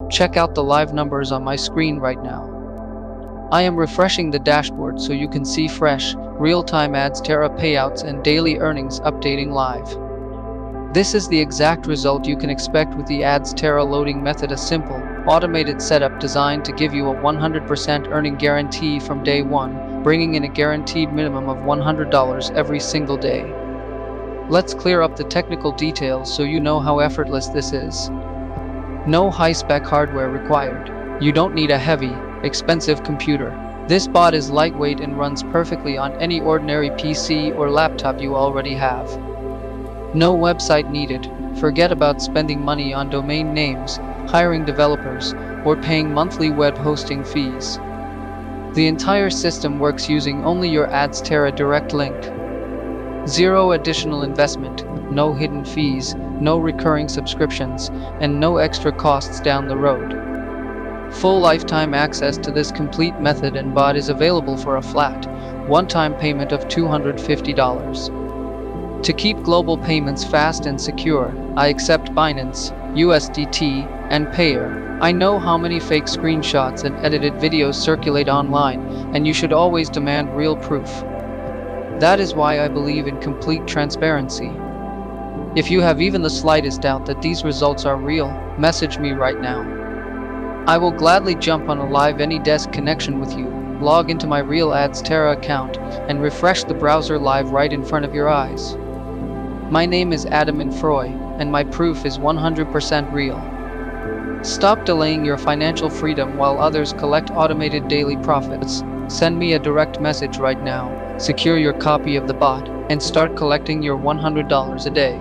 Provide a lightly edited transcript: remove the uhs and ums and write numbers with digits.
Check out the live numbers on my screen right now. I am refreshing the dashboard so you can see fresh, real-time Adsterra payouts and daily earnings updating live. This is the exact result you can expect with the Adsterra loading method, a simple, automated setup designed to give you a 100% earning guarantee from day one, bringing in a guaranteed minimum of $100 every single day. Let's clear up the technical details so you know how effortless this is. No high-spec hardware required. You don't need a heavy, expensive computer. This bot is lightweight and runs perfectly on any ordinary PC or laptop you already have. No website needed. Forget about spending money on domain names, hiring developers, or paying monthly web hosting fees. The entire system works using only your Adsterra direct link. Zero additional investment, no hidden fees, no recurring subscriptions, and no extra costs down the road. Full lifetime access to this complete method and bot is available for a flat, one-time payment of $250. To keep global payments fast and secure, I accept Binance, USDT, and Payout. I know how many fake screenshots and edited videos circulate online, and you should always demand real proof. That is why I believe in complete transparency. If you have even the slightest doubt that these results are real, message me right now. I will gladly jump on a live AnyDesk connection with you, log into my real Adsterra account, and refresh the browser live right in front of your eyes. My name is Adam Froy, and my proof is 100% real. Stop delaying your financial freedom while others collect automated daily profits. Send me a direct message right now, secure your copy of the bot, and start collecting your $100 a day.